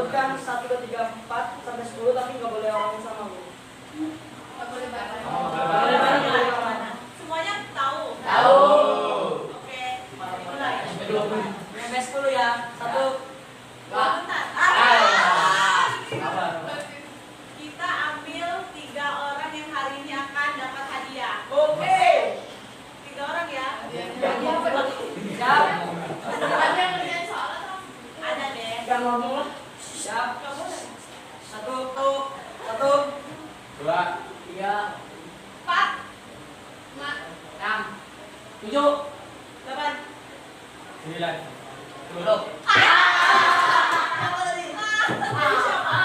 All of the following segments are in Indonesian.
sebutkan 1, 2, 3, 4 sampai 10 tapi nggak boleh orang yang sama Bu. Nggak boleh bareng. Semuanya tahu? Tahu. Oke, mulai. Sampai 10 ya. 1. Bentar. Kita ambil 3 orang yang hari ini akan dapat hadiah. Oke. 3 orang ya. Siap. Ada yang ngerjain soal atau? Ada deh. Jangan ngomong lah. Siap. Nggak boleh. 1, 2, 3, 4, 6, 7, 8. 9, 10. Apa tadi? Tadi siapa?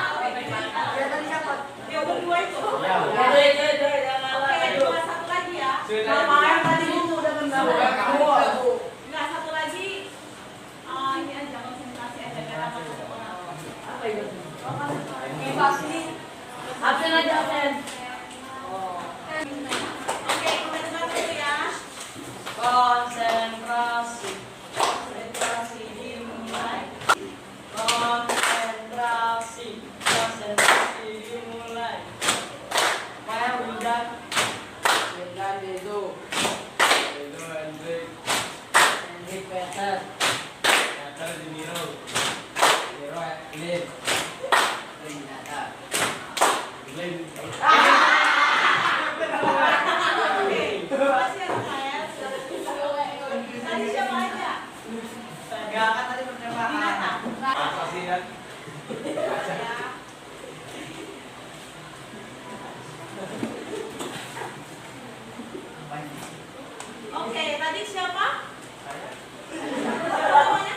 Ya tadi siapa? Yang berdua itu. Ya. Oke, cuma satu lagi ya. Ngapain tadi Bu udah menang? Enggak, satu lagi. Ini aja konsentrasi aja biar apa satu orang. Apa itu? Kipas ini. Absen aja absen. Oke, kita dengar dulu ya. Konsentrasi. Konsentrasi dimulai. Konsentrasi. Konsentrasi dimulai. Kayak udah. Dengan itu. itu Hendrik, Hendrik Peter. Peter di Miro, Lin, Ternyata. Lin. Oke, makasih ya Rafael. Tadi siapa aja? Enggak kan tadi percobaan. Binatang. Apa sih kan? Ya. Oke, tadi siapa? Siapa namanya?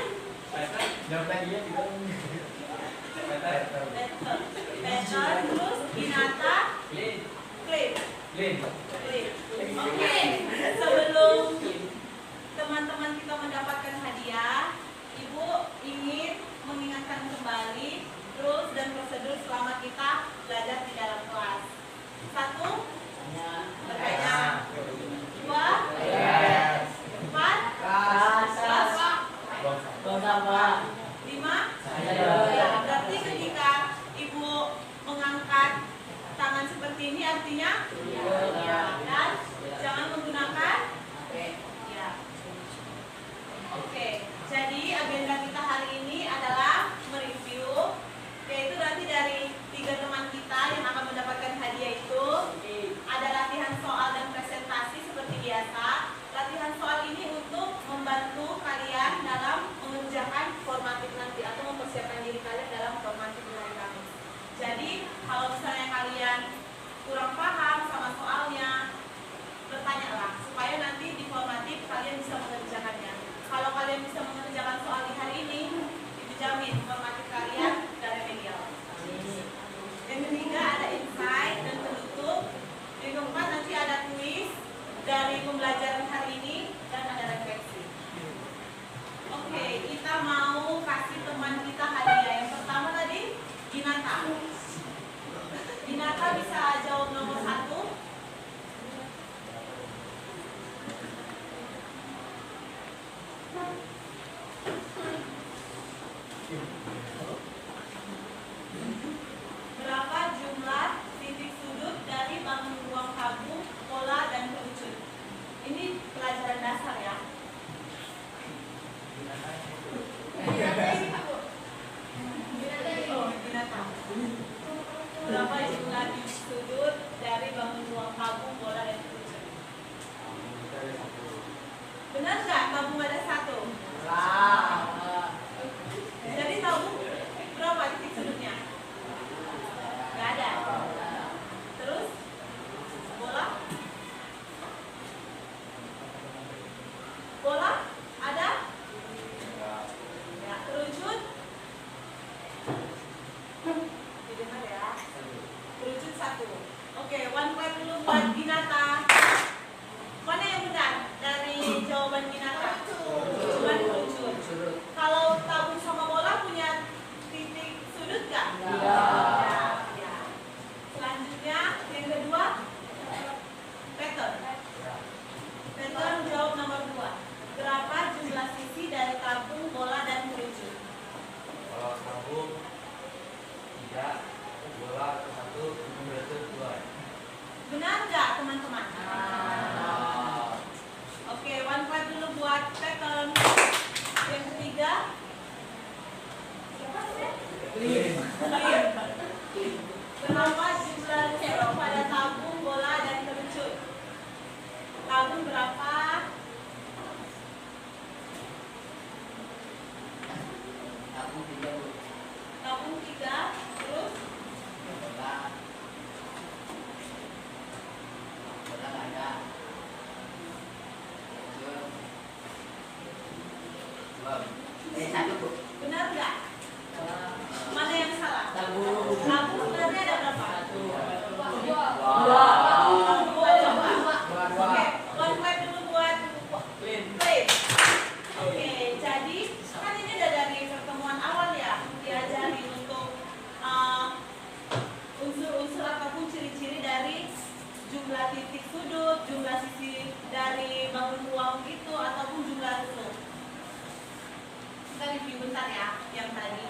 Peter, jawabnya dia juga. Peter, Peter. Peter, terus Binata, Lin, Cliff. Lin. Oke, sebelum teman-teman kita mendapatkan hadiah, Ibu ingin mengingatkan kembali rules dan prosedur selama kita belajar di dalam kelas. 1, bertanya. 2, 4, Kasas. 5. Berarti ketika Ibu mengangkat tangan seperti ini artinya ya, dan jangan menggunakan ya. Oke, jadi agenda kita hari ini adalah mereview, yaitu nanti dari 3 teman kita yang akan mendapatkan hadiah itu ada latihan soal dan presentasi seperti biasa. Latihan soal ini untuk membantu kalian dalam mengerjakan formatif nanti atau mempersiapkan diri kalian dalam formatif hari Kamis. Jadi kalau misalnya kalian kurang paham sama soalnya, bertanyalah supaya nanti di formatif kalian bisa mengerjakannya. Kalau kalian bisa mengerjakan soal di hari ini, dijamin formatif kalian dan remedial. Yang ketiga ada insight dan penutup. Yang keempat nanti ada kuis dari pembelajaran hari ini dan ada refleksi. Oke, kita mau kasih teman kita hadiah. Yang pertama tadi Binata. Binata bisa jawab nomor 1. Berapa jumlah titik sudut dari bangun ruang tabung, pola, dan kerucut? Ini pelajaran dasar ya. Oh, binatang. Berapa jumlah titik sudut dari bangun ruang tabung, pola, dan kerucut? Benar nggak? Tabung ada 1. Jadi tabung berapa titik sudutnya? Nggak ada. Terus bola? Bola ada? ya, yang tadi.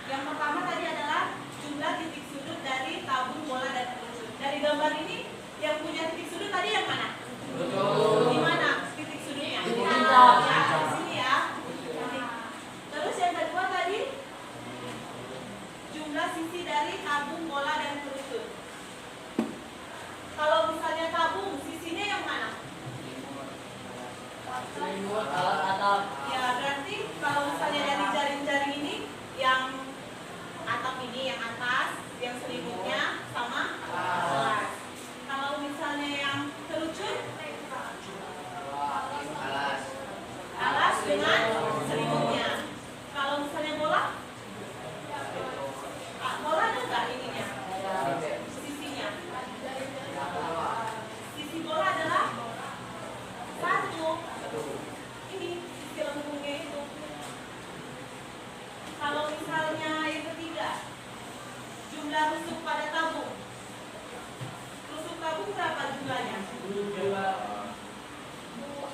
Yang pertama tadi adalah jumlah titik sudut dari tabung bola dan kerucut. Dari gambar ini yang punya titik sudut tadi yang mana? Di mana titik sudutnya? Ya, di sini ya. Terus yang kedua tadi jumlah sisi dari tabung bola dan kerucut. Kalau misalnya tabung, sisinya yang mana? Selimut alas atap. Ya, berarti kalau misalnya dari jaring-jaring ini yang atap ini, yang atas, yang selimutnya sama alas. Kalau misalnya yang kerucut, alas dengan selimutnya. Kalau misalnya bola, bola ada nggak ininya? Sisinya. Sisi bola adalah satu. Ini sisi lengkungnya itu. Kalau misalnya yang ketiga, jumlah rusuk pada tabung. Rusuk tabung berapa jumlahnya?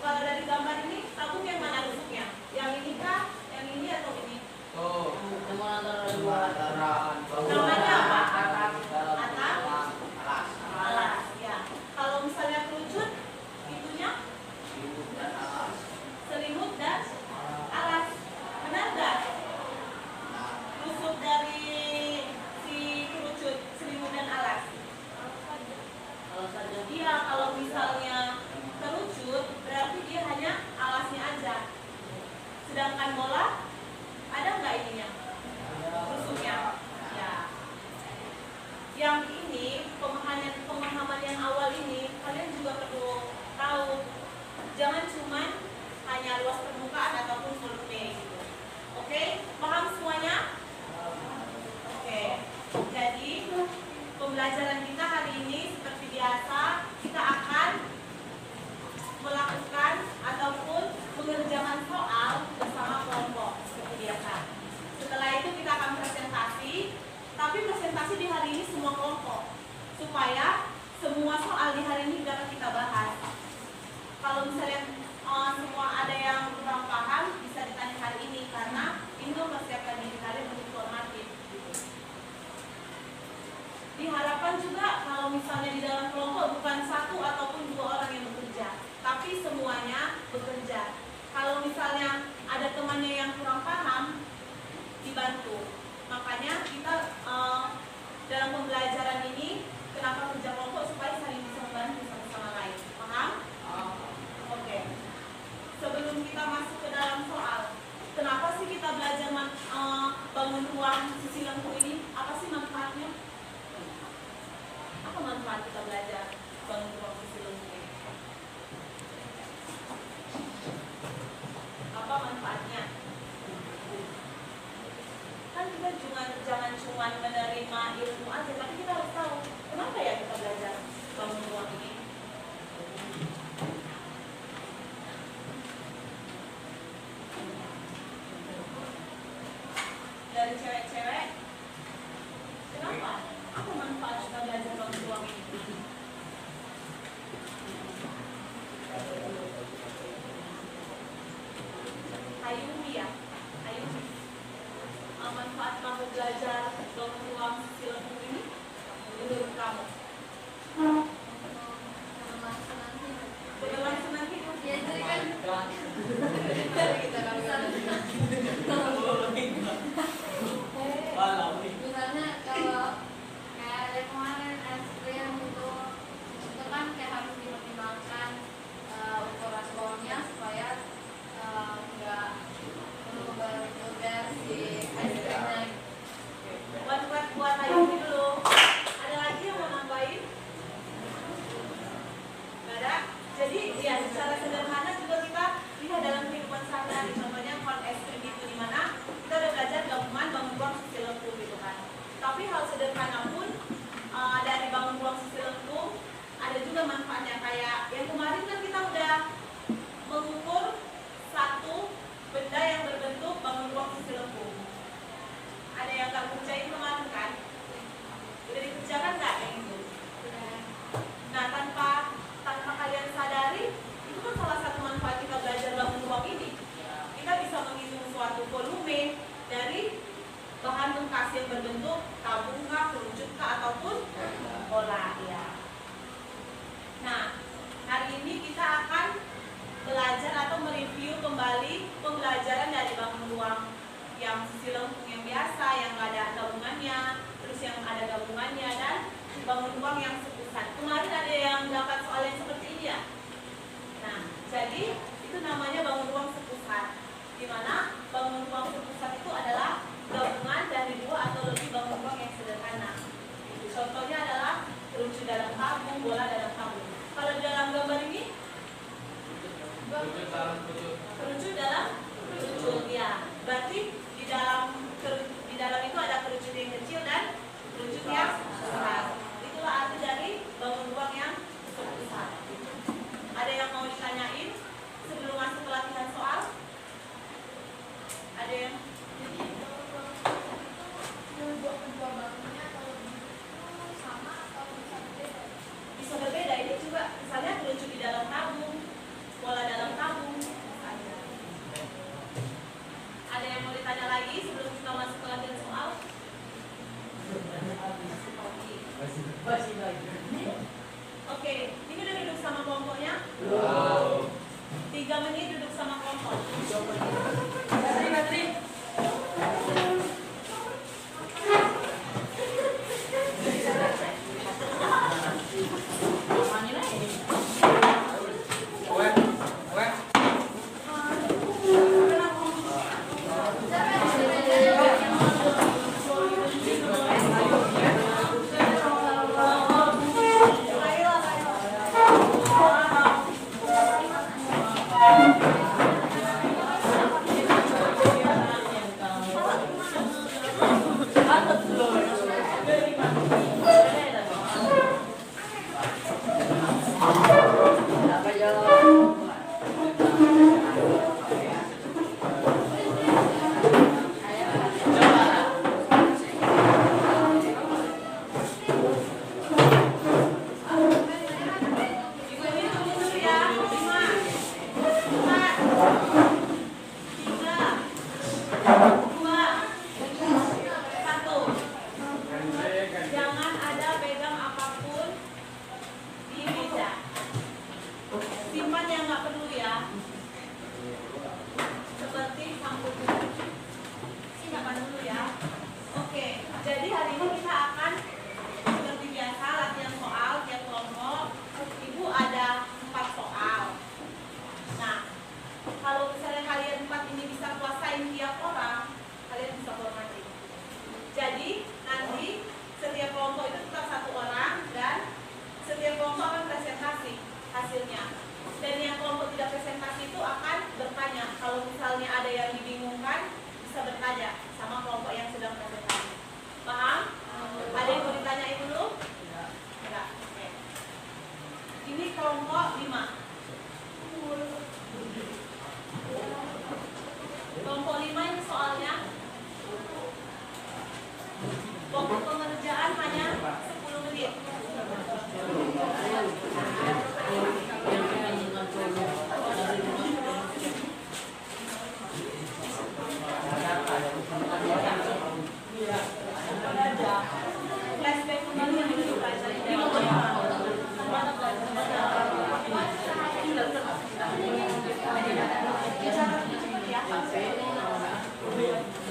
Kalau dari gambar ini, tabung yang mana rusuknya? Yang ini kah? Yang ini atau ini? Temuan antara dua. Namanya apa? Atap. Atap, alas. Ya. Kalau misalnya kerucut, itunya selimut dan alas. Benar nggak? Rusuk dari si kerucut, selimut dan alas. Kalau saja Dia kalau misalnya kerucut, berarti dia hanya alasnya aja. Sedangkan bola, ada nggak ininya? Rusuknya. Ya. Yang ini, pemahaman yang awal ini, kalian juga perlu tahu. Jangan cuma hanya luas permukaan ataupun volume gitu. Oke? Paham semuanya? Oke. Jadi, pembelajaran kita hari ini seperti biasa, kita akan melakukan ataupun mengerjakan soal bersama kelompok seperti biasa. Setelah itu kita akan presentasi, tapi presentasi di hari ini semua kelompok supaya semua soal di hari ini dapat kita bahas. Kalau misalnya semua ada yang kurang paham bisa ditanya hari ini karena ini mempersiapkan diri kalian untuk formatif. Diharapkan juga kalau misalnya di dalam kelompok bukan satu ataupun dua orang yang bekerja, tapi semuanya bekerja. Kalau misalnya ada temannya yang kurang paham, dibantu. Makanya kita dalam pembelajaran ini kenapa kerja kelompok supaya saling bisa membantu satu sama lain. Paham? Oke. Sebelum kita masuk ke dalam soal, kenapa sih kita belajar bangun ruang sisi lengkung ini? Apa sih manfaatnya? Apa manfaat kita belajar bangun ruang sisi lengkung ini? Apa manfaatnya? Kan kita jangan cuma menerima ilmu aja, tapi kita harus tahu kenapa ya kita belajar bangun ruang ini. Dari cewek-cewek, kenapa? Apa manfaat kita belajar bangun ruang ini? Ayumi ya, Ayumi. Manfaat kamu belajar bangun ruang sisi lengkung ini menurut kamu? Berlangsung nanti. Ya, jadi kan kita kan misalnya kalau kayak ada kemarin SPM itu kan kayak harus dipertimbangkan ukuran bawahnya supaya nggak berlebar si SPM-nya. Buat Ayumi dulu. Ada lagi yang mau nambahin? Nggak ada? Jadi ya secara sederhana juga kita lihat dalam kehidupan sehari-hari kertas yang berbentuk tabung kah, kerucut kah, ataupun bola ya. Nah, hari ini kita akan belajar atau mereview kembali pembelajaran dari bangun ruang yang sisi lengkung yang biasa, yang nggak ada gabungannya, terus yang ada gabungannya, dan bangun ruang yang sepusat. Kemarin ada yang dapat soal yang seperti ini ya. Nah, jadi itu namanya bangun ruang sepusat, di mana bangun ruang sepusat itu adalah gabungan dari dua atau lebih bangun ruang yang sederhana. Contohnya adalah kerucut dalam tabung, bola dalam tabung. Kalau di dalam gambar ini, kerucut dalam kerucut ya. Berarti di dalam itu ada kerucut yang kecil dan kerucut yang besar. Itulah arti dari bangun ruang yang sepusat. Ada yang mau ditanyain sebelum masuk ke latihan soal? Ada yang? Bisa berbeda. Ini juga misalnya kerucut di dalam tabung, bola dalam tabung. Ada yang mau ditanya lagi sebelum kita masuk ke latihan soal? Oke, ini udah duduk sama kelompoknya? 3 menit duduk sama kelompok. Bateri.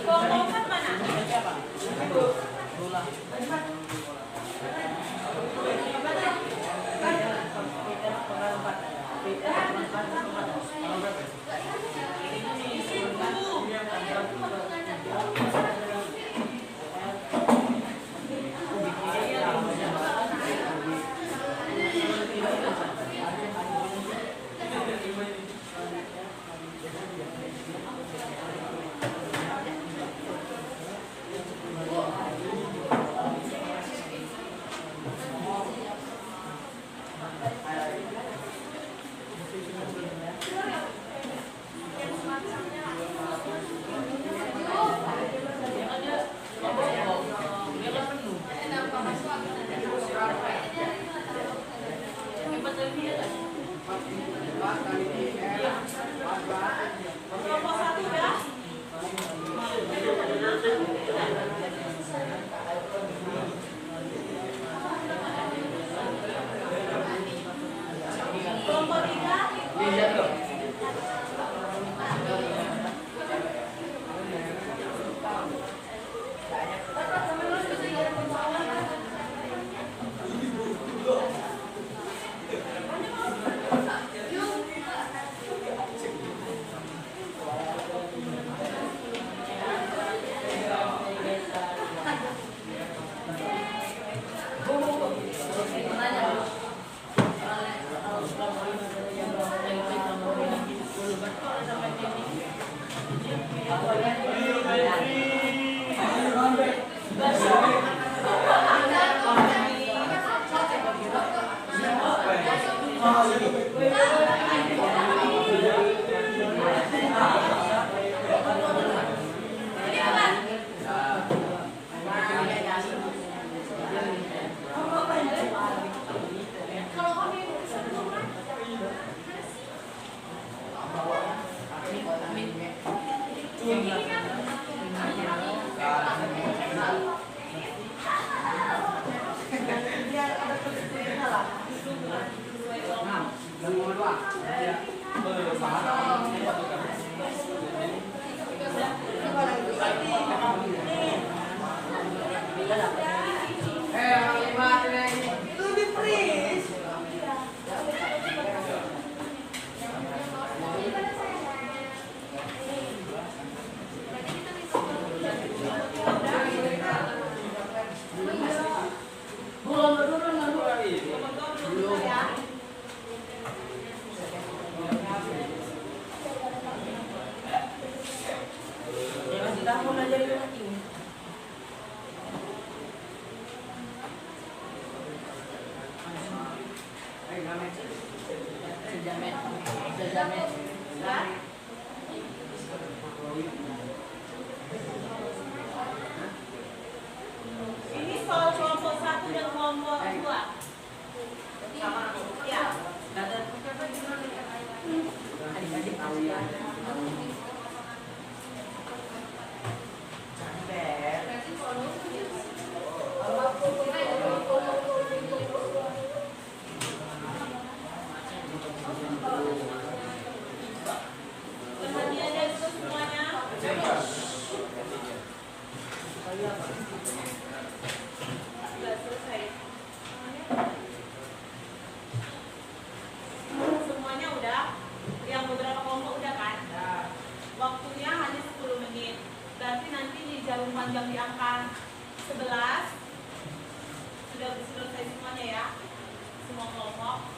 Kelompok mana? Itu di freeze. Belum turun dulu ya. Tahun aja dulu lagi. Ini soal kelompok 1 dan kelompok 2. Ya. Adik-adik tahu ya. Perhatiannya itu semuanya. Sudah selesai. Semuanya udah. Yang beberapa kelompok udah kan? Waktunya hanya 10 menit. Berarti nanti di jalur panjang di angka 11 sudah selesai semuanya ya. Semua kelompok.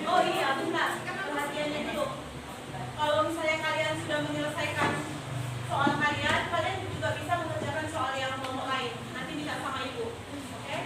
Oh iya, bentar. Perhatiannya dulu. Kalau misalnya kalian sudah menyelesaikan soal kalian, kalian juga bisa mengerjakan soal yang kelompok lain. Nanti bisa sama ibu. Oke?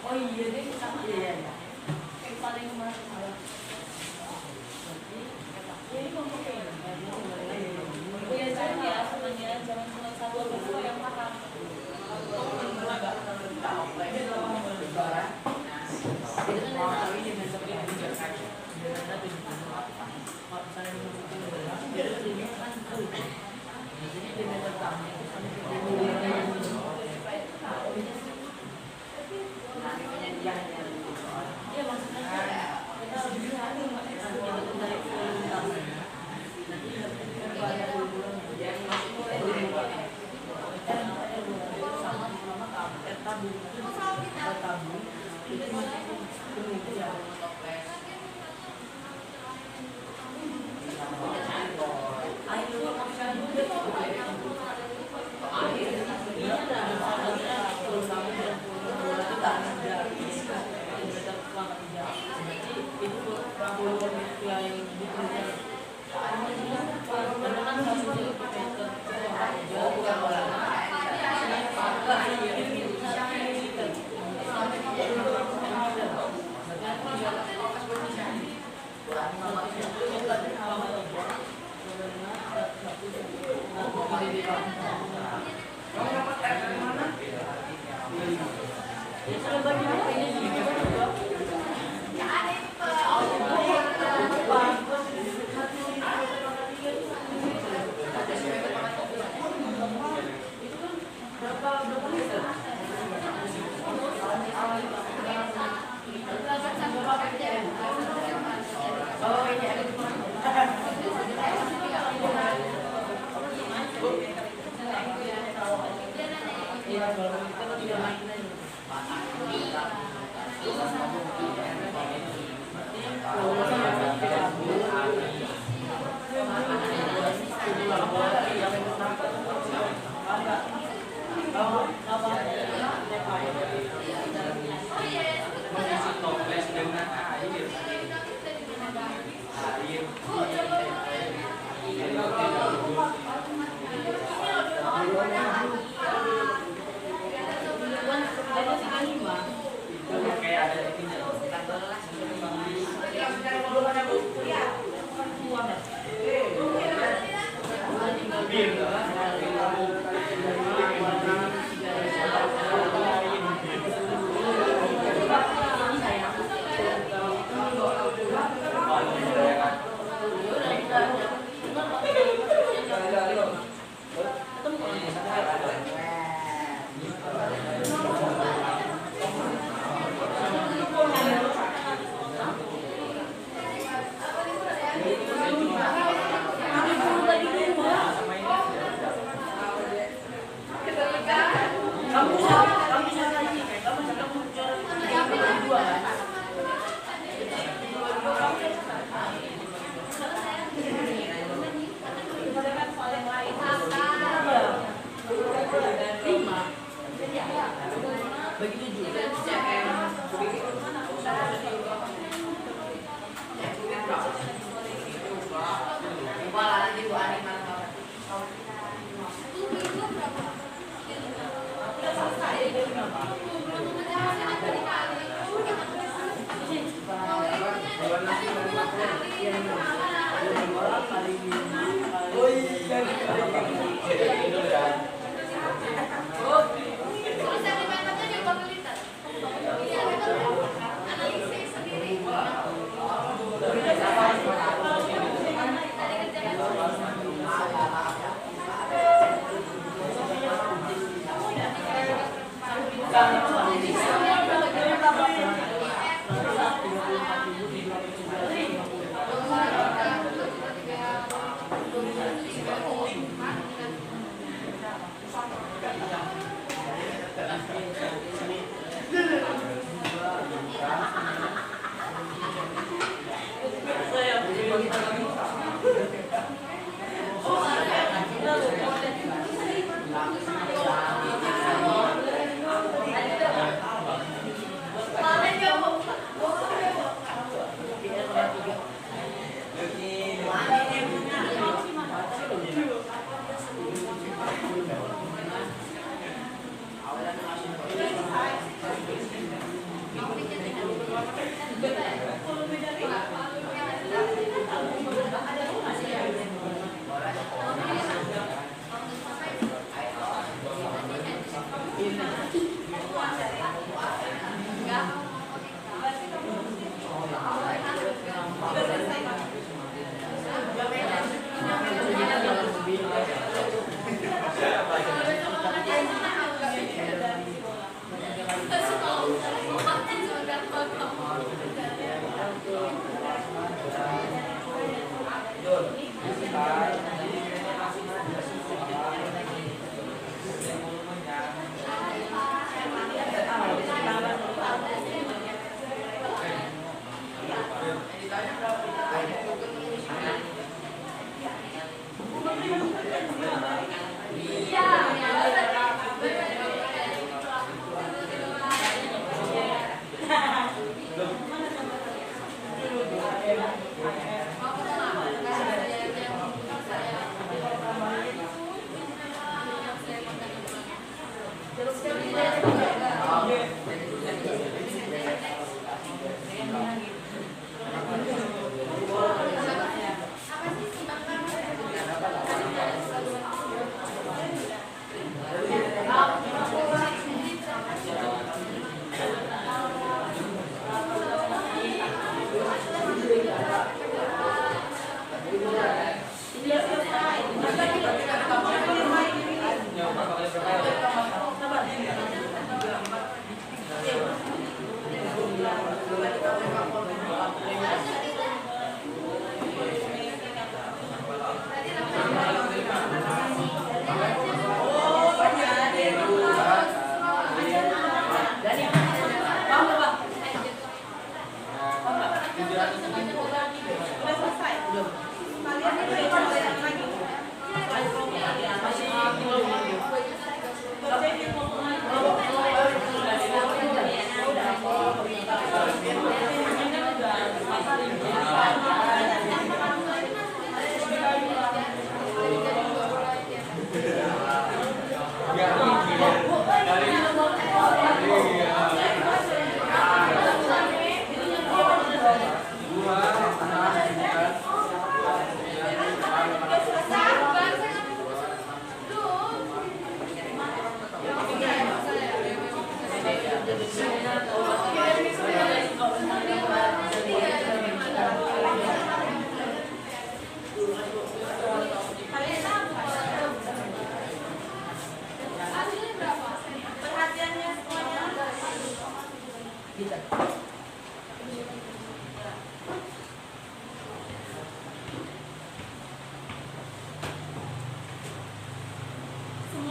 Oh iya deh, iya. Yang paling kemarin. Ini kelompok ya sebenarnya jangan cuma satu atau dua yang paham. Iya maksudnya kita lebih itu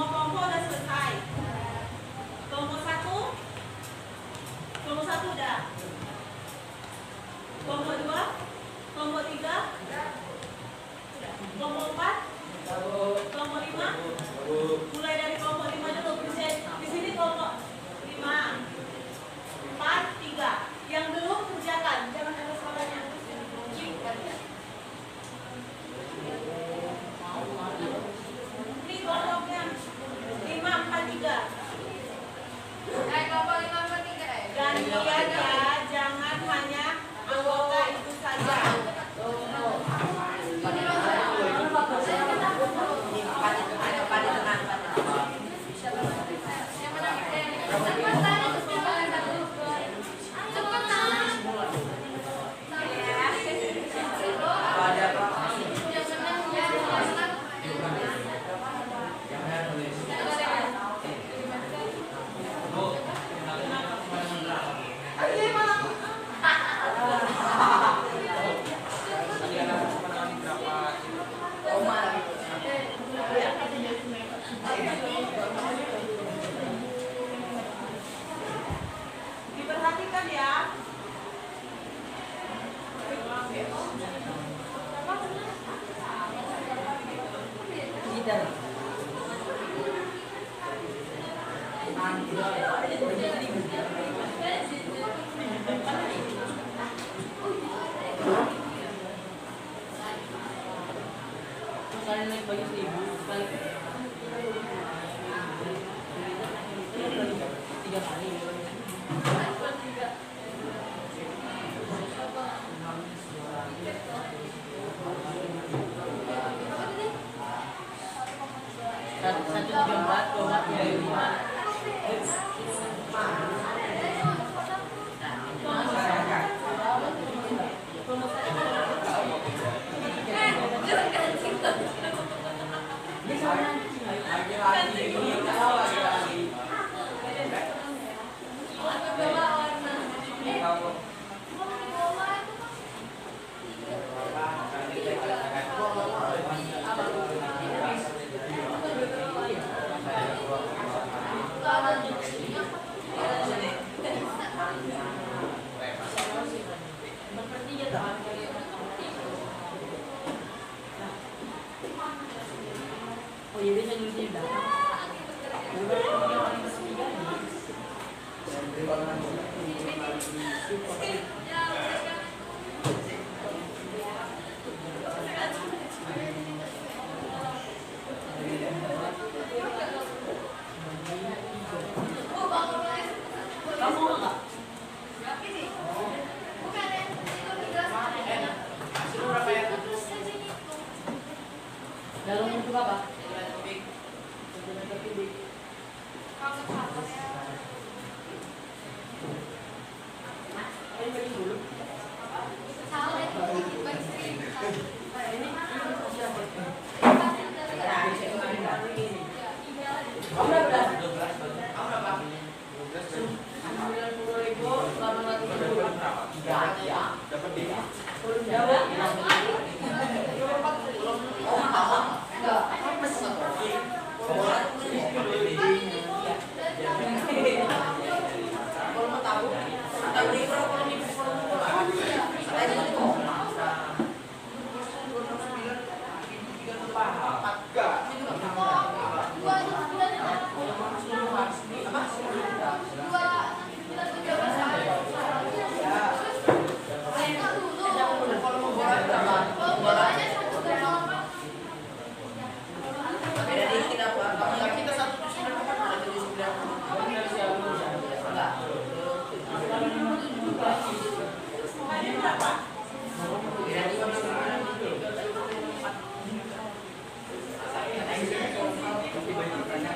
Semua kelompok udah selesai. Kelompok satu udah. Kelompok 2, kelompok 3, udah. Kelompok 4, kelompok 5. Mulai dari kelompok 5 dulu. Di sini kelompok 5, 4, 3. Yang belum kerjakan, jangan ada salahnya. Ini kelompoknya 5, 4, 3. Kelompok 5, 4, 3 Gantian ya, jangan hanya anggota itu saja. Diperhatikan ya. Kalian naik bagi 1.000 kali 3 kali. Satu 34, 25. Oh iya, bisa nulis di belakang. Kamu enggak? Dalam bentuk apa? Dapat di Tapi banyak pertanyaan.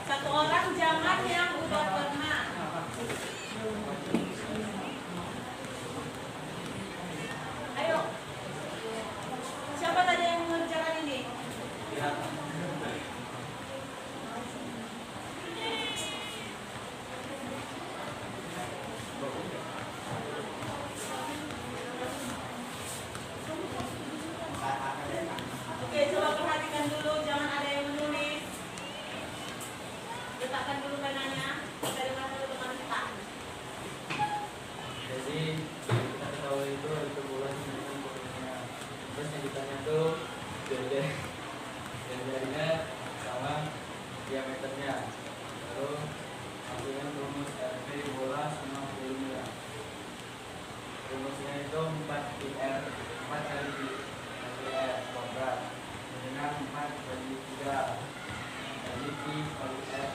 Satu orang jangan yang udah pernah. Ayo. Siapa tadi yang mengerjakan ini? Ya. Oke, coba perhatikan dulu, jangan ada yang menulis. Letakkan dulu penanya. Kita dengar dulu teman kita. Jadi kita ketahui itu ada bulan dengan bentuknya. Terus yang ditanya tuh jari-jarinya sama diameternya. Lalu hasilnya rumus RP bola sama volumenya. Rumusnya itu 4πr 4 kali r kuadrat dengan 4/3 kali pi kali r.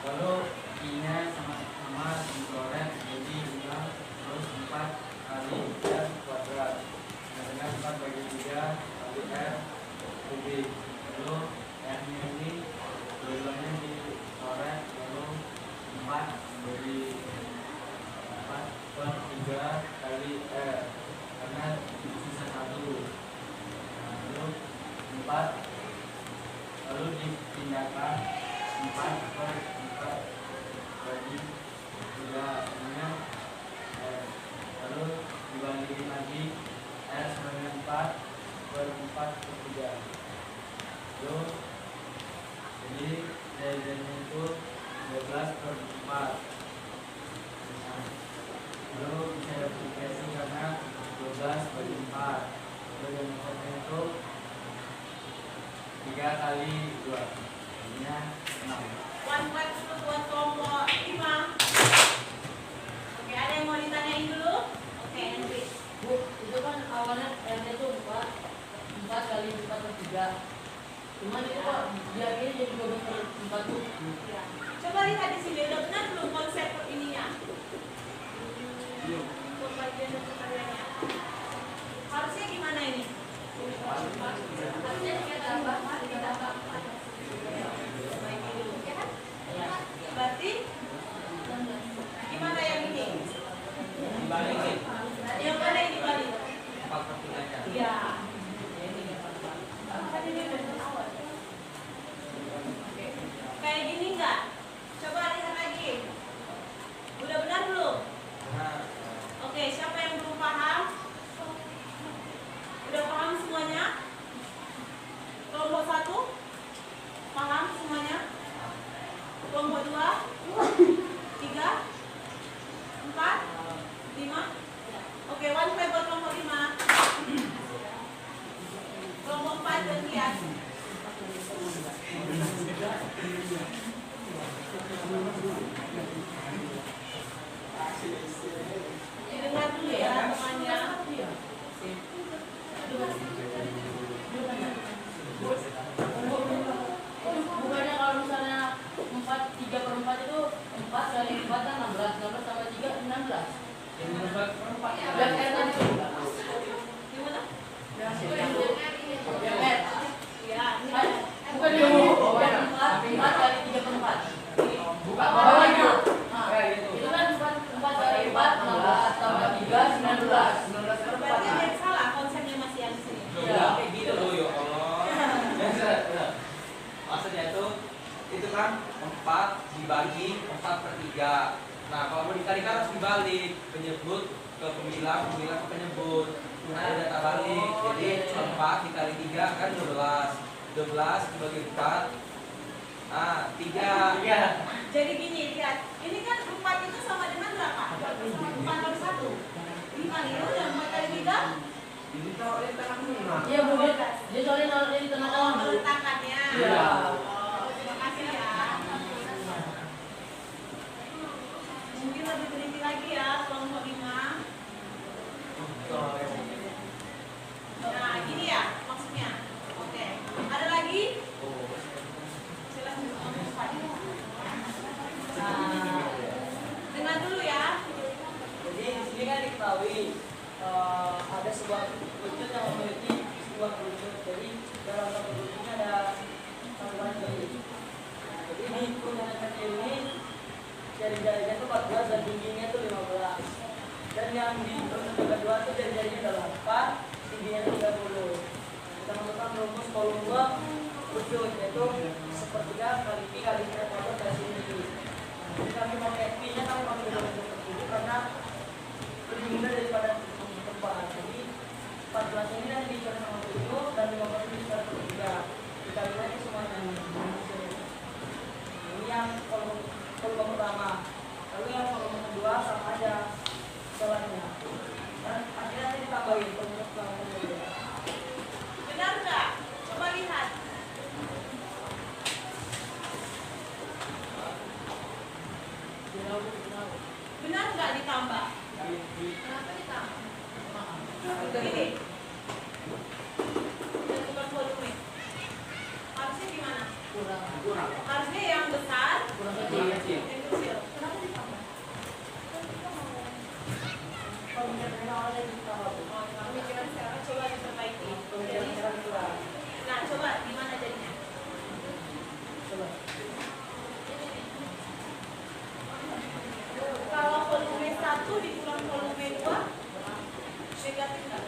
Lalu I-nya sama-sama dicoret jadi bilang terus 4 kali r kuadrat dengan 4/3 kali r kubik. Lalu r-nya ini dua-duanya dicoret, lalu 4 dari 4/3 kali r karena sisa 1. Lalu 4 lalu dipindahkan 4/4 bagi 3 dengan lalu dibandingin lagi r sama dengan 4/4/3. Lalu jadi jadinya itu 12/4. Lalu bisa diplikasi karena 12/4. Lalu yang maksudnya itu 3 kali 2 jadinya 6. One-one dulu buat kelompok 5. Oke, ada yang mau ditanyain dulu? Oke, Henry. Bu, itu kan awalnya R itu 4 kali 4/3. Cuman itu kok diakhirnya jadi 12/4 tuh. Ya. Coba lihat di sini, udah benar belum konsep ininya? Untuk bagian dan pertanyaannya. Harusnya gimana ini? Harusnya ditambah 4. Berarti gimana yang ini? Dibalikin Yang mana ini balik? 4/3-nya. Iya. Kan ini dari awal. Kayak gini enggak? Coba lihat lagi. Udah benar belum? Nah, Oke, siapa yang belum paham? Udah paham semuanya? Kelompok 1? Paham semuanya? Kelompok 2? 3? 4? 5? Oke, one play buat kelompok 5. Kelompok 4 gantian. Dengar dulu ya temannya. Bukannya kalau misalnya 3/4 itu 4 kali 4 kan 16. 16 tambah 3 16. ini 4/4. Dan R tadi tuh. Gimana? Yang R. Ya, ini Bukan yang 4 kali 3/4. Buka Bawah itu. gitu. Itu kan 4 kali 4 16 tambah 3 19. 19/4. berarti ada yang salah konsepnya masih yang di sini. Udah kayak gitu loh ya Allah. Maksudnya itu kan 4 dibagi 4/3. Nah kalau mau dikalikan harus dibalik, penyebut ke pembilang, pembilang ke penyebut. Nah ada data balik, jadi 4 dikali 3 kan 12. 12 dibagi 4. Nah 3. Iya. Jadi gini, lihat. Ini kan 4 itu sama dengan berapa? 4 kali 1. 5 nih, udah 4 kali 3. Ini taruh di tengah-tengah. Iya Bu, dia soalnya naruhnya di tengah-tengah Bu. Peletakannya. Iya. Oh, terima kasih ya. Mungkin lebih teliti lagi ya, kelompok 5. Nah, gini ya maksudnya. Oke. Ada lagi? Silakan. diketahui ada sebuah buntut yang memiliki sebuah buntut. Jadi dalam satu buntutnya ada sambungan jari. Jadi di kerumunan kecil ini jari-jarinya itu 14 dan tingginya itu 15. Dan yang di buntut kedua itu jari-jarinya adalah 4, tingginya itu 30. Kita menemukan rumus volume buntut yaitu sepertiga kali pi kali ekuator dari sini. Jadi kami pakai pi-nya kami pakai dalam bentuk tersebut karena lebih mudah daripada tempat. Jadi 14 ini nanti dicari sama 7 dan 15 ini dicari sama 3. Dikali lagi semuanya. Ini yang volume pertama. Lalu yang volume kedua sama aja jalannya. Dan akhirnya nanti ditambahin volume pertama dan kedua. Benar nggak? Coba lihat. Benar nggak ditambah? Kenapa ditambah? Ini. Tentukan volume. Harusnya gimana? Kurang. Harusnya yang besar, Kurang yang kecil. kecil. Kenapa ditambah? Pemikiran awalnya ditambah. Pemikiran sekarang coba diperbaiki. Pemikiran sekarang kurang. Nah, coba gimana jadinya? Coba. Kalau volume 1 dikurang volume 2, negatif nggak?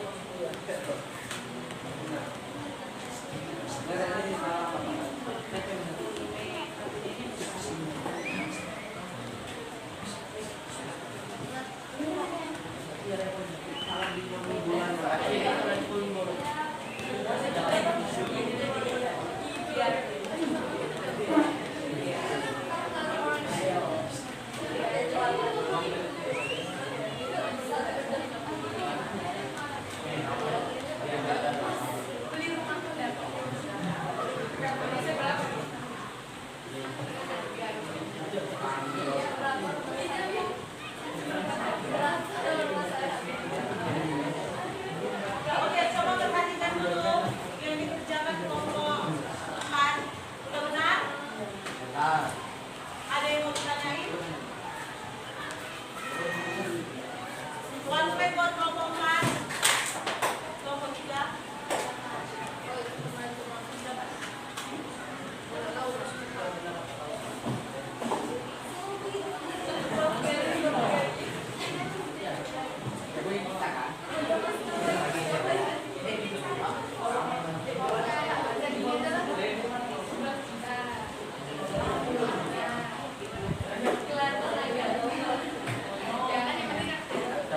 Oke, coba perhatikan dulu yang dikerjakan kelompok 4. Udah benar? Ada yang mau ditanyain? One way buat kelompok 4. Kelompok 3.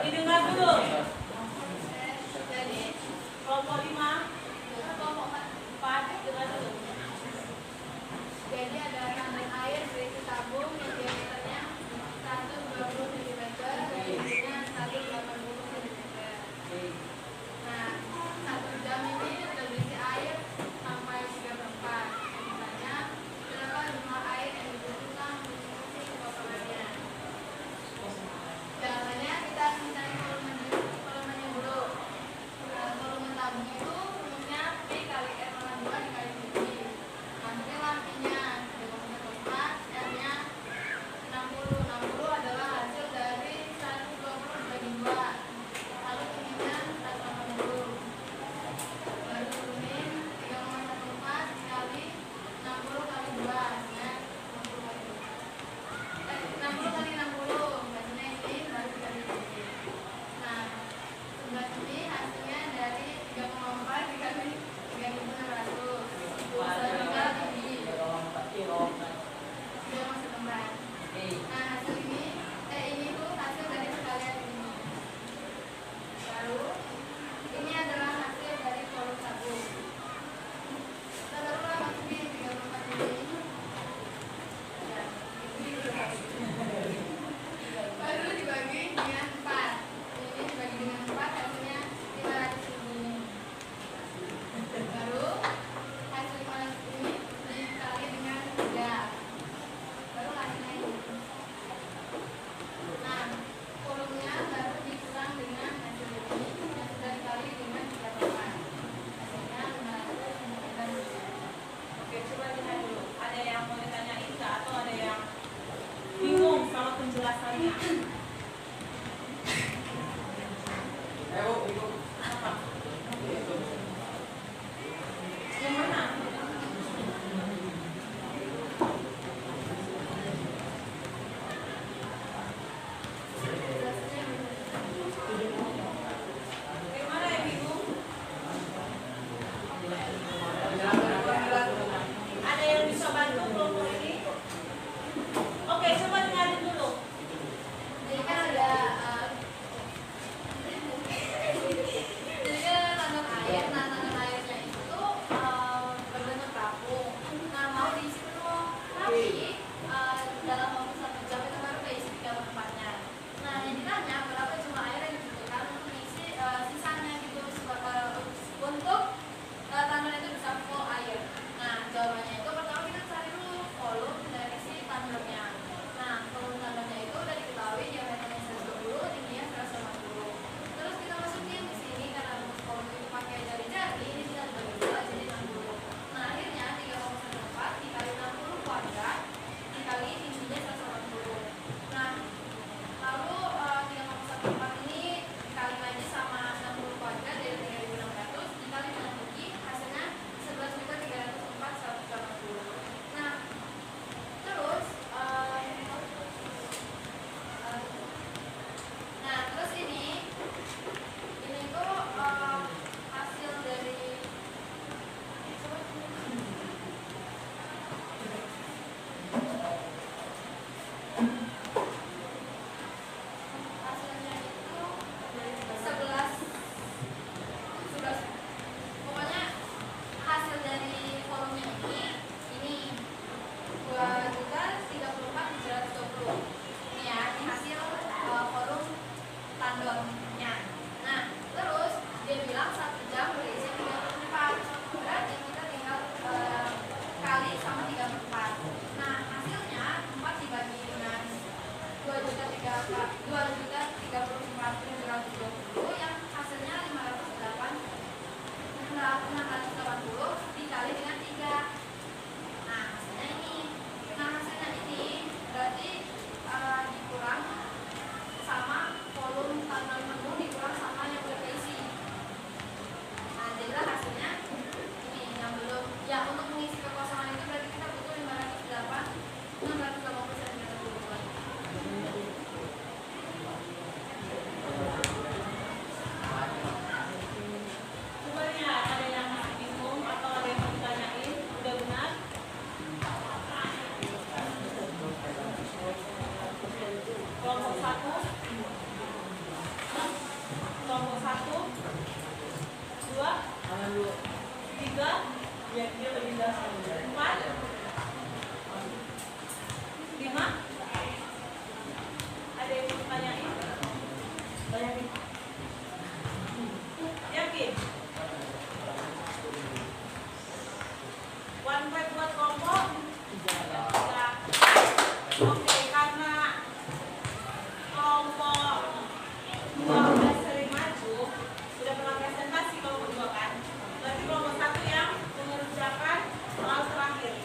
Didengar dulu. Jadi kelompok 5, kelompok 4 dengar dulu. Jadi ada tandon air berisi tabung yang diameternya 120 cm dan tingginya 180 cm. Nah, 1 jam ini terisi air sampai 3/4. Misalnya, berapa jumlah air yang dibutuhkan untuk isi kotorannya? Caranya kita mencari volumenya dulu. Volume tabung itu rumusnya P kali R02 dikali V. Nanti lampinya 3,4, R-nya 60. 60 adalah hasil dari 120 dibagi 2. Lalu tingginya 180. Baru turunin 3,14 dikali 60 kali 2, hasilnya 60 kali 60 kali 60, hasilnya ini baru dikali ini. Nah, sebelah sini hasilnya dari 3,4 dikali 3.600. Tinggal tinggi. Dia masih kembang. Nah, hasil ini, ini tuh hasil dari sekalian ini. Baru, ini adalah hasil dari volume tabung. Kita taruhlah masukin 34 ini. Ya, ini baru dibagi dengan 4. Ini dibagi dengan 4 hasilnya 500.000 ini. Baru hasil 500 ini dikali dengan 3. Baru hasilnya ini. Nah, volumenya baru dikurang dengan hasil ini yang sudah dikali dengan 3/4. Hasilnya 500. Oke, coba lihat dulu. Ada yang mau ditanyain nggak atau ada yang bingung sama penjelasannya? 2.034.720 yang hasilnya 680 dikali dengan 3. Nah, hasilnya ini. Nah, hasilnya ini berarti dikurang sama volume tanaman penuh dikurang sama yang udah keisi. Nah, jadilah hasilnya ini yang belum. Ya, untuk mengisi kekosongan itu berarti kita butuh 680 cm bubuk. Coba lihat, ada yang masih bingung atau ada yang mau ditanyain? Udah benar? Kelompok 1, kelompok 1, 2, 3, Ya, dia lebih jelas. 4, 5. Ada yang mau ditanyain? Banyak. Yakin? One pack buat kelompok? Ya. Oke, karena kelompok 12 sering maju sudah pernah presentasi kelompok 2 kan? Berarti kelompok 1 yang mengerjakan soal terakhir.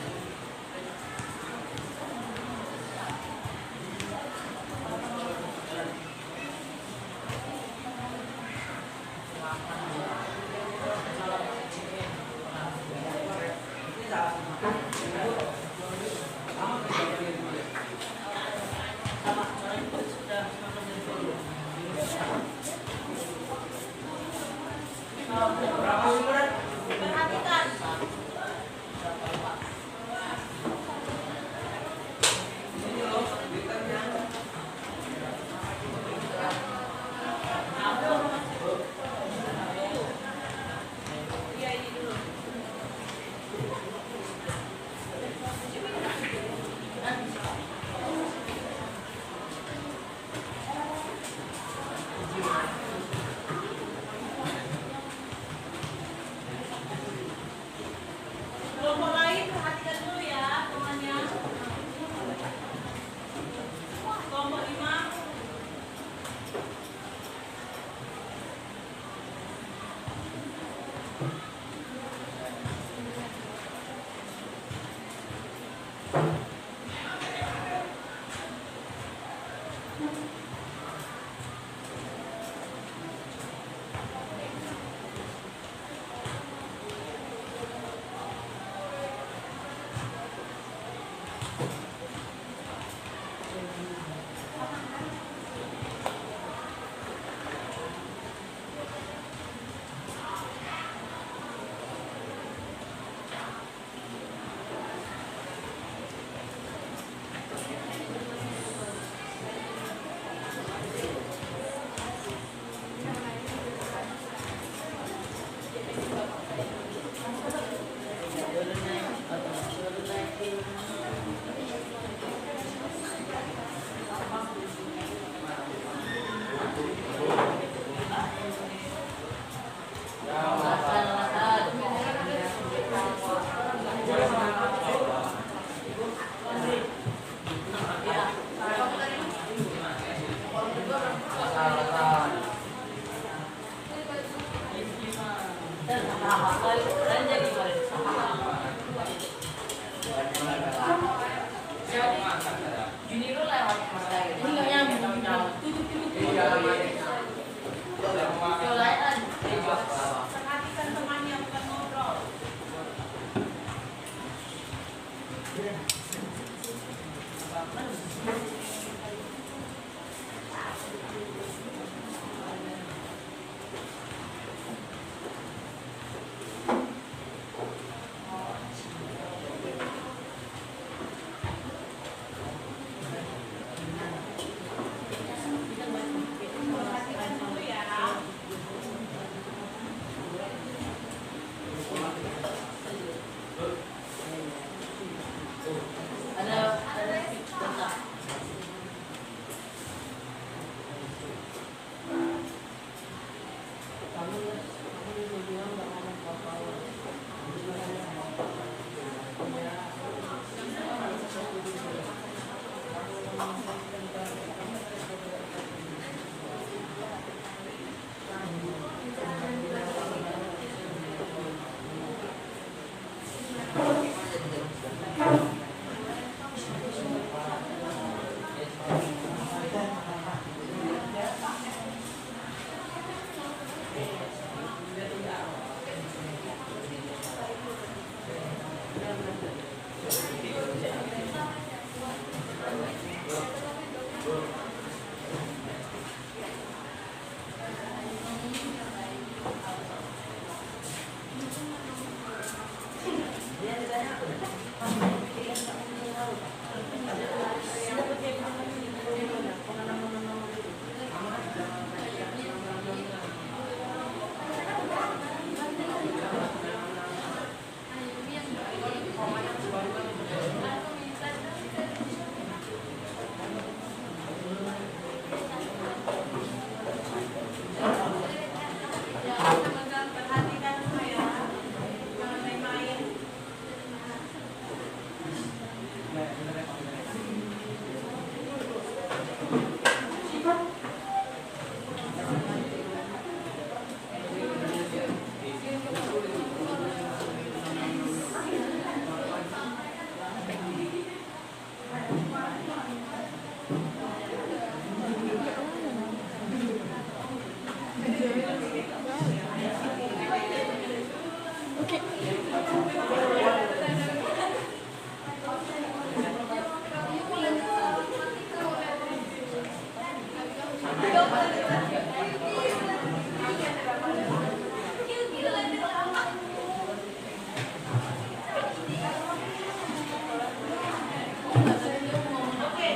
Oke,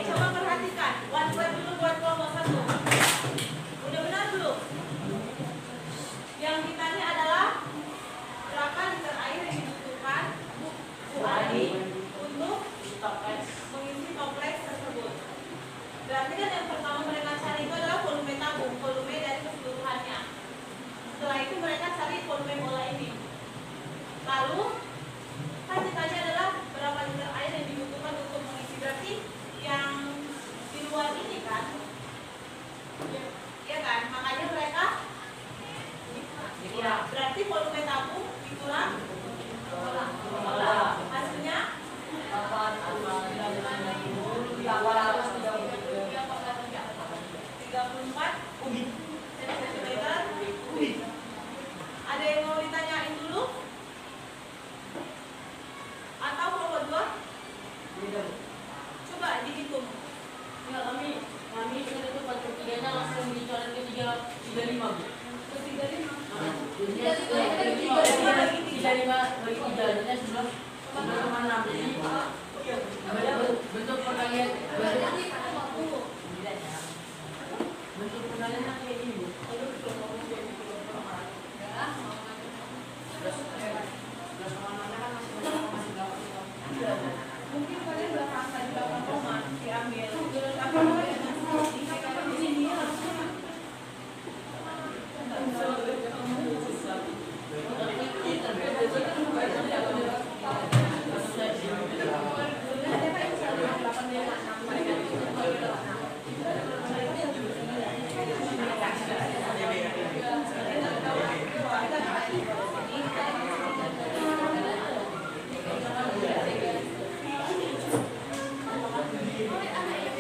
coba perhatikan. One word dulu buat kelompok 1. Udah benar belum? Yang kita lihat adalah berapa liter air yang dibutuhkan Bu Adi untuk mengisi toples tersebut. Berarti kan yang pertama mereka cari itu adalah volume tabung, volume dari keseluruhannya. Setelah itu mereka cari volume bola ini. Lalu kan ditanya adalah berapa liter air yang dibutuhkan untuk mengisi, berarti yang di luar ini kan, ya kan? Makanya mereka ya, berarti volume tabung dikulang hasilnya 34 cm kubik. Ada yang mau ditanyain dulu? Atau kelompok 2? Coba dihitung. Ya, kami itu 4/3-nya langsung dicoret ke 35, Bu. Ke 35. Jadinya 35 bagi 3, jadinya 9,6. Jadi bentuk perkalian bentuk perkaliannya kayak ini, Bu. Mungkin kalian udah angka di 8 koma diambil. Tapi ini harusnya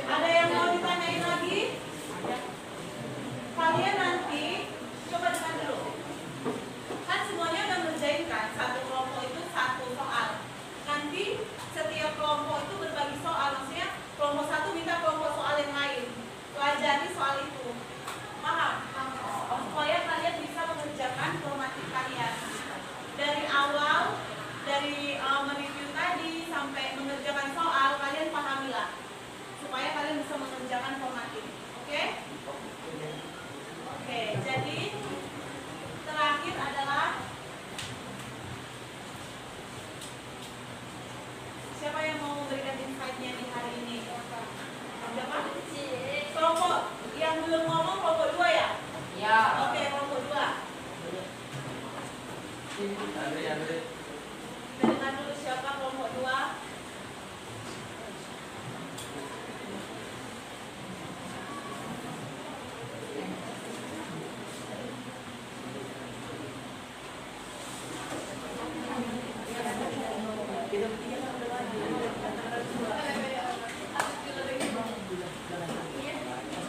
ada yang mau ditanyain lagi? Kalian nanti coba dengar dulu. Kan semuanya udah ngerjain kan? Satu kelompok itu satu soal. Nanti setiap kelompok itu berbagi soal. Maksudnya kelompok 1 minta kelompok soal yang lain pelajari soal itu. Paham? Supaya kalian bisa mengerjakan formatif kalian. Dari awal, dari mereview tadi sampai mengerjakan soal, kalian pahamilah. Supaya kalian bisa mengerjakan formatif. Oke? Oke, jadi terakhir adalah siapa yang mau memberikan insight-nya di hari ini? Siapa? Kelompok yang belum ngomong kelompok 2 ya? Ya. Oke, kelompok 2. Andre. Kita dengar dulu siapa kelompok 2.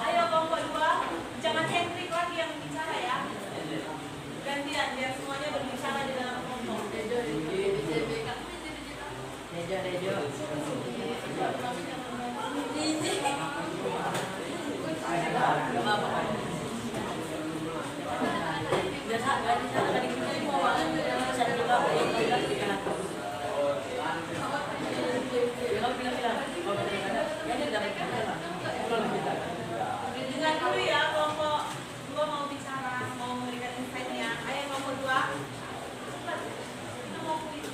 Ayo kelompok 2, jangan Hendrik lagi yang bicara ya. Gantian biar semuanya berbicara di dalam kelompok. Dengar dulu ya, kelompok 2 mau bicara, mau memberikan insight-nya. Ayo kelompok 2. Cepat. Kita mau kuis.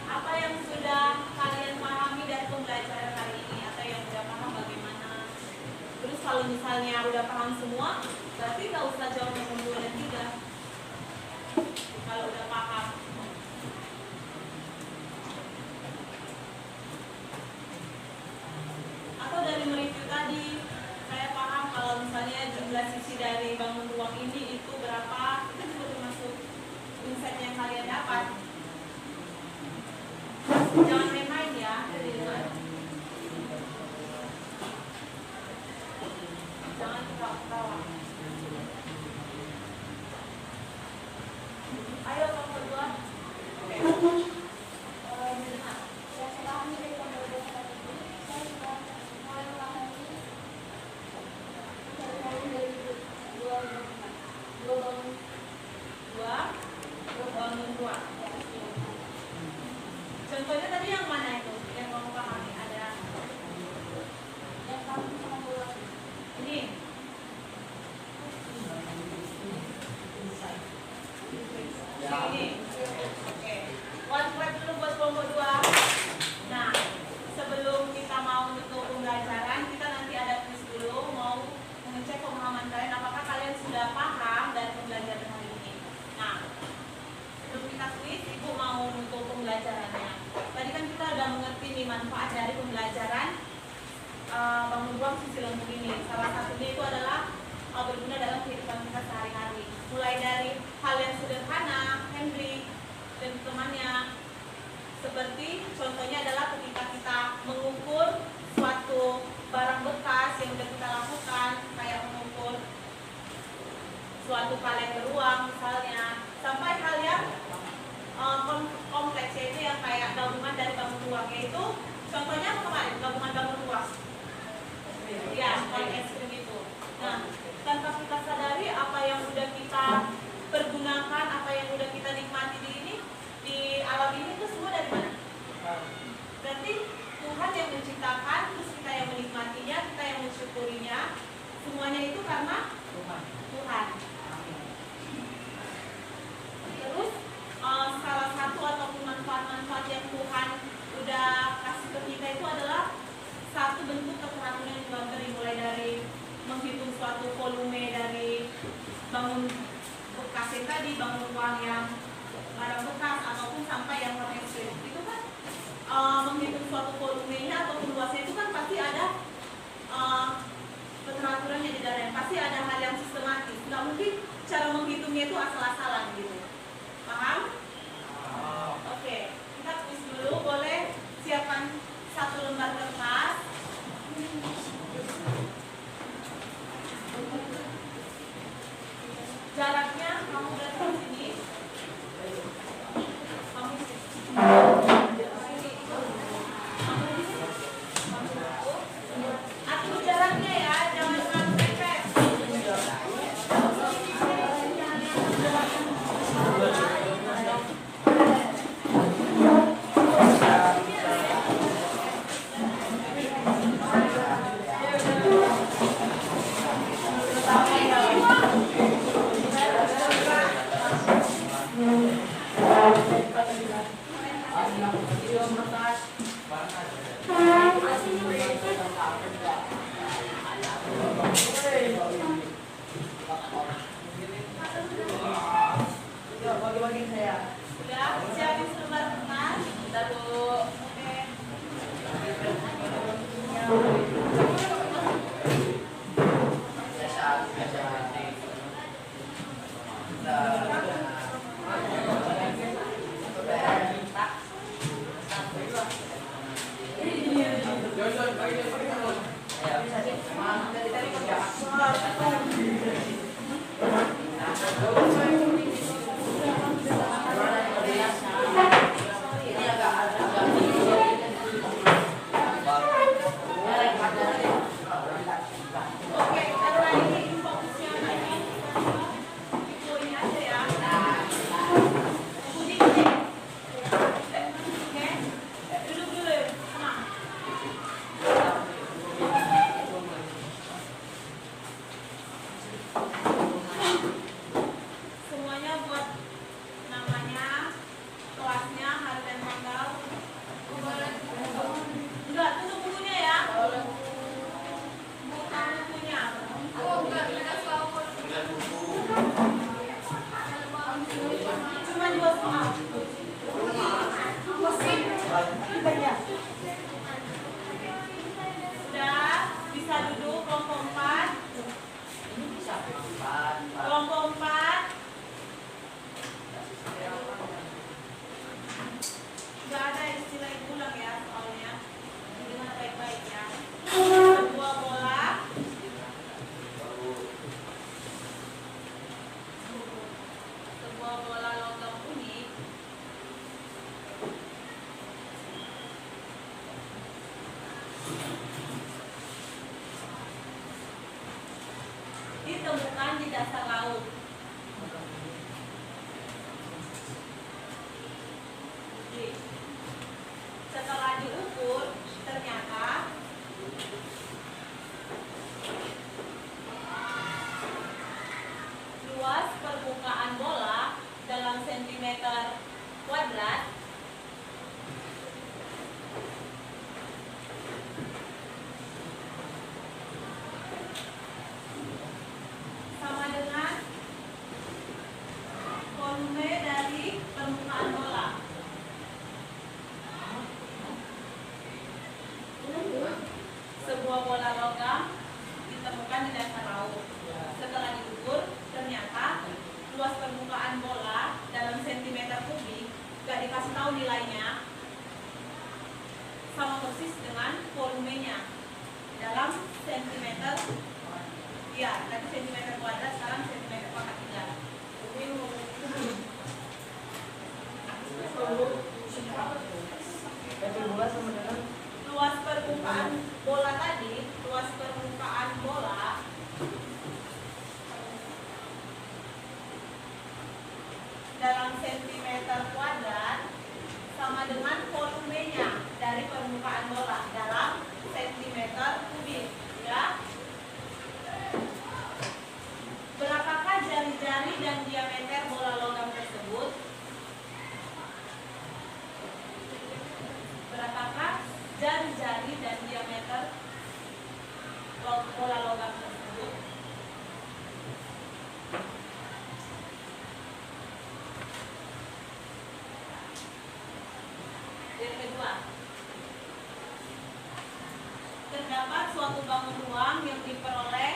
Apa yang sudah kalian pahami dari pembelajaran hari ini, atau yang sudah paham bagaimana? Terus kalau misalnya udah paham semua, berarti nggak usah jawab nomor 2 dan 3. Kalau udah paham. Atau dari mereview tadi, saya paham kalau misalnya jumlah sisi dari bangun ruang ini itu berapa, itu juga termasuk insight yang kalian dapat. Jangan main-main ya. Jangan ketawa-ketawa. Ayo kelompok 2. bangun ruang sisi lembung ini. Salah satunya itu adalah berguna dalam kehidupan kita sehari-hari. Mulai dari hal yang sederhana, Henry dan temannya, seperti contohnya adalah ketika kita mengukur suatu barang bekas yang sudah kita lakukan, kayak mengukur suatu kalender ruang misalnya, sampai hal yang kompleks, yaitu yang kayak gabungan dari bangun ruang, yaitu contohnya kemarin gabungan bangun ruang, ya, kayak es krim itu. Nah, tanpa kita sadari apa yang sudah kita pergunakan, apa yang sudah kita nikmati di alam ini itu semua dari mana? Berarti Tuhan yang menciptakan, terus kita yang menikmatinya, kita yang mensyukurinya, semuanya itu karena Tuhan. Terus salah satu ataupun manfaat-manfaat yang Tuhan udah kasih ke kita itu adalah satu bentuk keteraturan yang Tuhan beri, mulai dari menghitung suatu volume dari bangun bekas yang tadi, bangun ruang yang barang bekas, ataupun sampai yang non ekstrim. Itu kan menghitung suatu volumenya ataupun luasnya itu kan pasti ada keteraturannya di dalamnya, pasti ada hal yang sistematis. Nggak mungkin cara menghitungnya itu asal-asalan gitu. Paham? Oke, kita tulis dulu. Boleh siapkan satu lembar kertas. Jaraknya kamu dari sini. Kamu di sini. Atur jaraknya ya, jangan terlalu mepet. Sudah, siapin selembar kertas. Oke. Oke, karena ini fokusnya ini ini aja ya. Putih ini. Oke, duduk dulu. Tenang. Semuanya buat namanya, kelasnya, hari dan tanggal. Enggak, tutup bukunya ya. Buka bukunya. Cuma 2 soal. Sudah, bisa duduk kelompok 4. Kelompok 4. Enggak ada istilah ulang ya soalnya. Dengar baik-baik ya. Sebuah bola. Sebuah bola logam unik. Ditemukan di dasar laut. Setelah diukur, ternyata luas permukaan bola dalam sentimeter kuadrat sama dengan bola logam ditemukan di dasar laut. Setelah diukur, ternyata luas permukaan bola dalam sentimeter kubik, gak dikasih tahu nilainya, sama persis dengan volumenya dalam sentimeter. Ya, tadi sentimeter kuadrat, sekarang sentimeter pangkat 3. Luas permukaan bola tadi, luas permukaan bola dalam sentimeter kuadrat sama dengan volumenya dari permukaan bola dalam sentimeter kubik, ya. Berapakah jari-jari dan diameter bola logam tersebut? Berapakah jari-jari dan diameter bola logam tersebut? Yang kedua, terdapat suatu bangun ruang yang diperoleh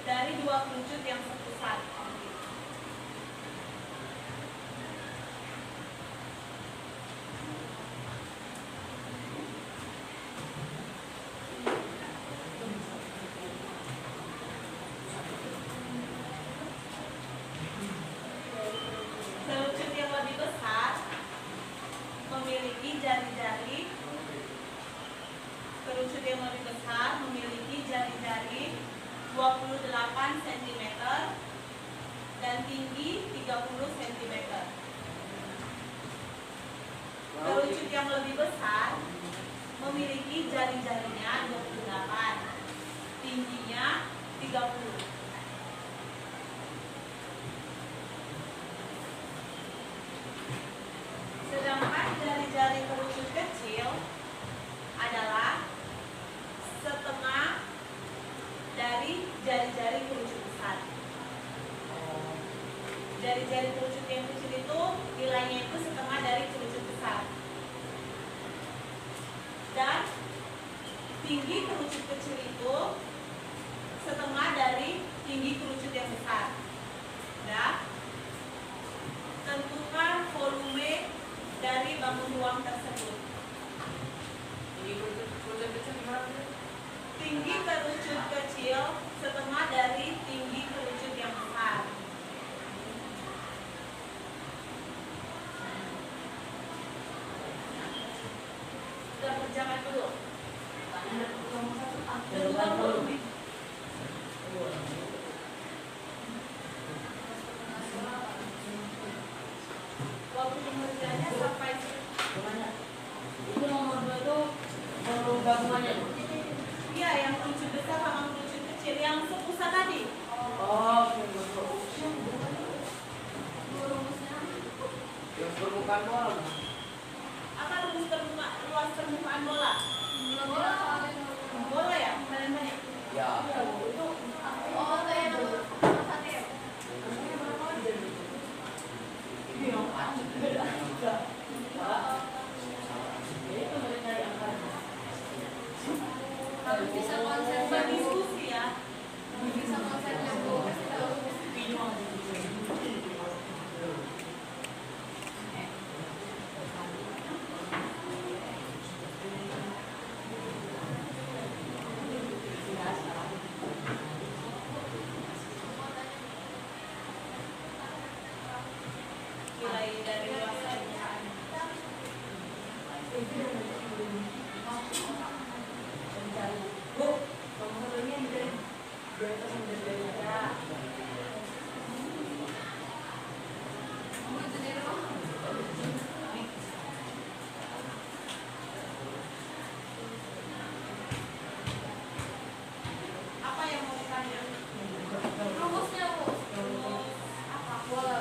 dari dua kerucut yang sepusat. Kerucut yang lebih besar memiliki jari-jari. Kerucut yang lebih besar memiliki jari-jari 28 cm dan tinggi 30 cm. Kerucut yang lebih besar memiliki jari-jarinya 28, tingginya 30. Sedangkan jari-jari kerucut kecil adalah setengah dari jari-jari kerucut besar. Jari-jari kerucut yang kecil itu nilainya itu setengah dari kerucut besar. Dan tinggi kerucut kecil itu setengah dari tinggi kerucut yang besar. Dan tentukan volume dari bangun ruang tersebut. Tinggi kerucut kecil setengah dari tinggi kerucut yang besar. Sudah berjalan dulu. Waktu pengerjaannya sampai Itu nomor 2 itu baru gabungannya. iya yang kerucut besar sama kerucut kecil yang sepusat tadi. Oh, Yang permukaan bola. Apa luas permukaan bola? Bola ya, paling banyak. Ya. Oh, kayak nomor 1 ya? Harus bisa konsep Berdiskusi ya. bisa konsepnya Bu, kasih tahu. Mulai dari luas permukaan. Bu, nomor 2 ini dari atas menjadi Mau sendiri loh. Apa yang mau ditanya? Rumusnya Bu. Rumus apa? Bola.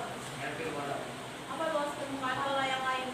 Apa luas permukaan bola yang lain?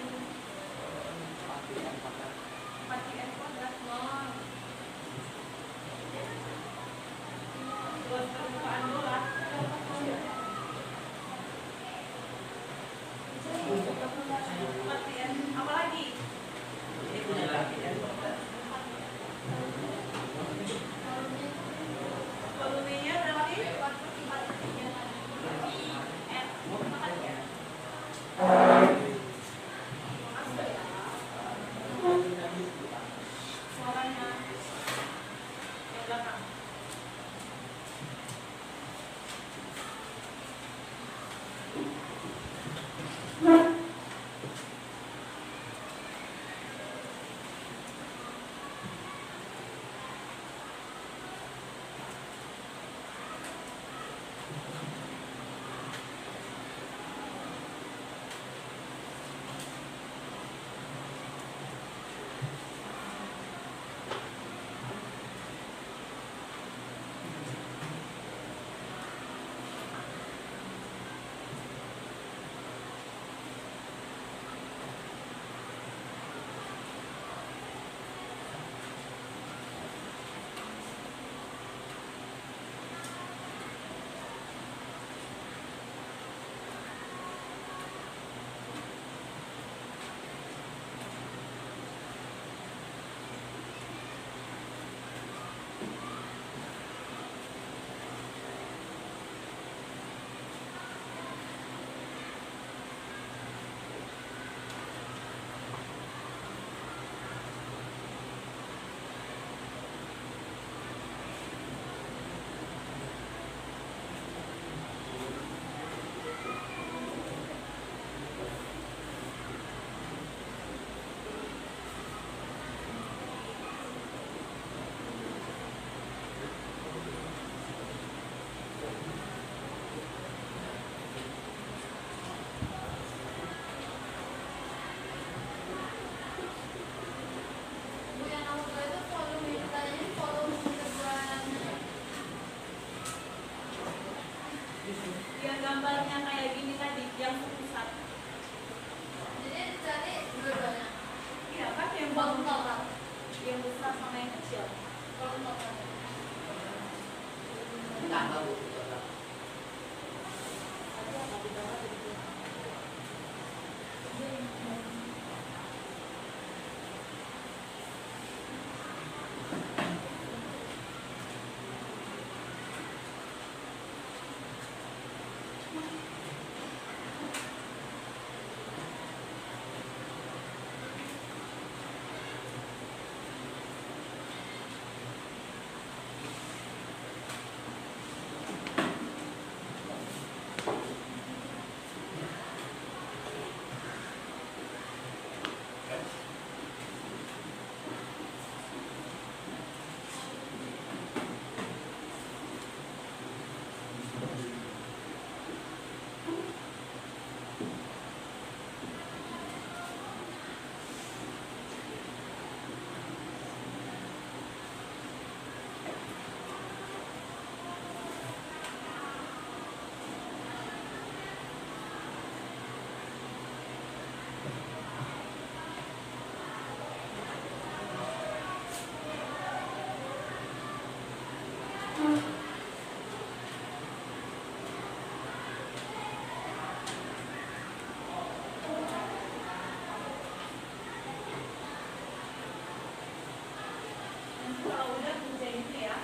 Kalau udah kerjain itu ya.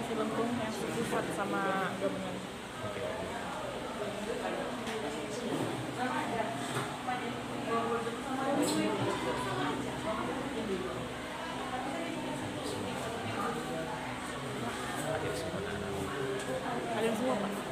posisi lengkung yang sepusat sama gabungan. Kalian semua Pak?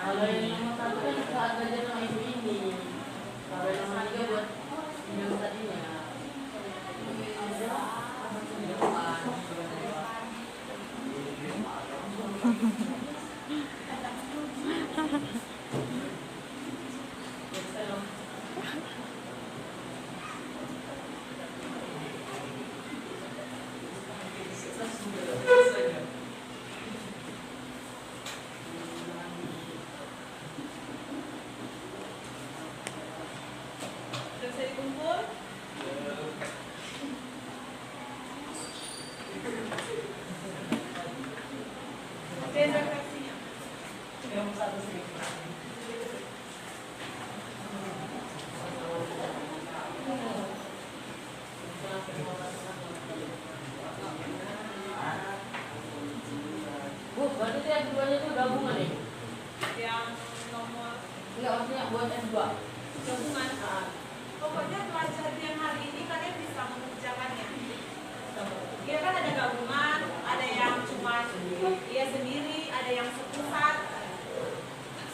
Kalau yang nomor 1 kan saat belajar sama ibu ini. Kalau yang nomor 3 buat yang tadinya. Bisa dikumpul. Oke, refleksinya. Yang satu sih. Bu, berarti itu yang keduanya itu gabungan nih? Yang nomor Enggak, maksudnya buat S2. gabungan. Pokoknya pelajaran yang hari ini kalian bisa mengerjakannya. Dia kan ada gabungan, ada yang cuma dia sendiri, ada yang sepusat.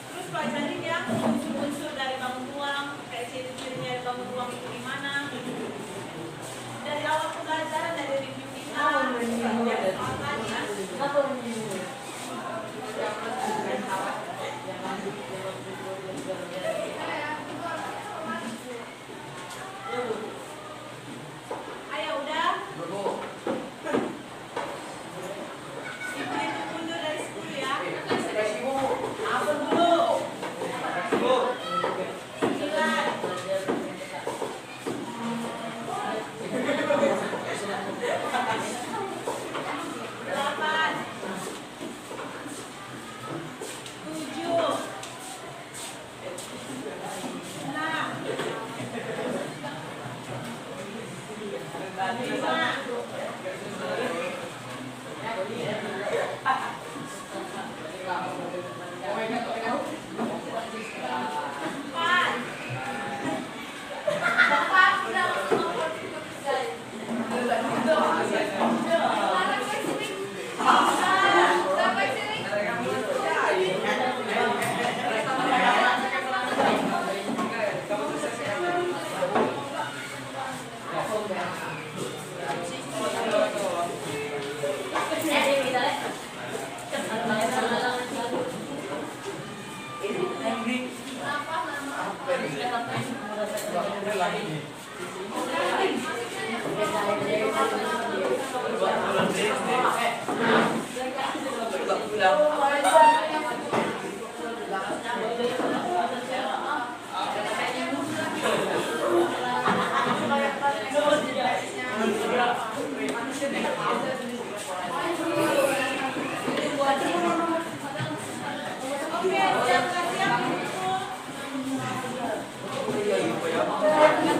Terus pelajarin yang unsur-unsur dari bangun ruang, kayak ciri-cirinya dari bangun ruang itu gimana. Dari awal pembelajaran, dari review kita, dari soal-soalnya. Kenapa ini? Ayo udah. Ibu itu mundur dari 10 ya. Apa dulu? 对。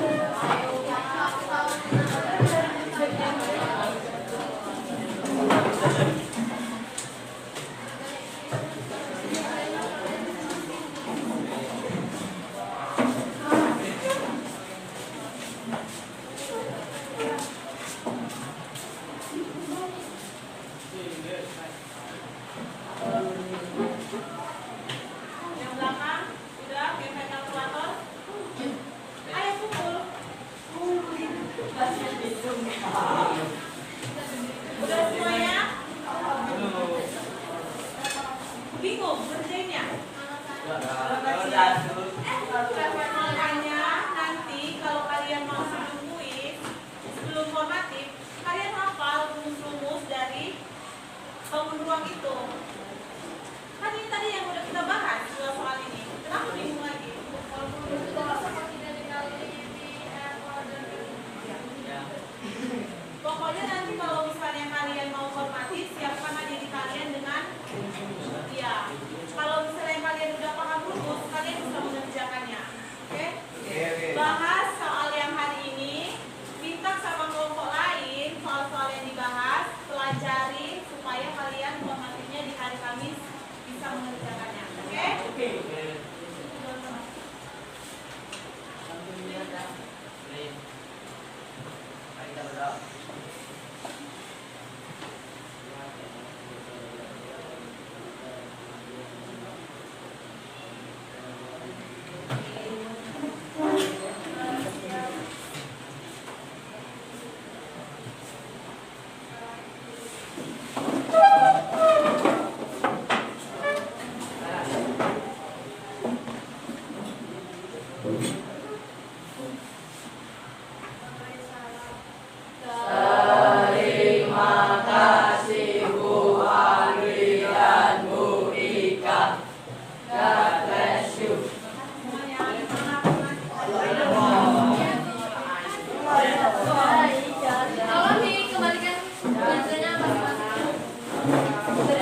gampang itu? Kan ini tadi yang udah kita bahas soal ini. Kenapa bingung lagi? Pokoknya nanti kalau misalnya kalian mau formatif, siapkan diri kalian dengan ya. Kalau misalnya kalian udah paham rumus, kalian bisa mengerjakannya. Oke? Bahas soal yang hari ini, minta sama kelompok lain soal-soal yang dibahas, pelajari supaya kalian formatifnya di hari Kamis bisa mengerjakannya. Oke?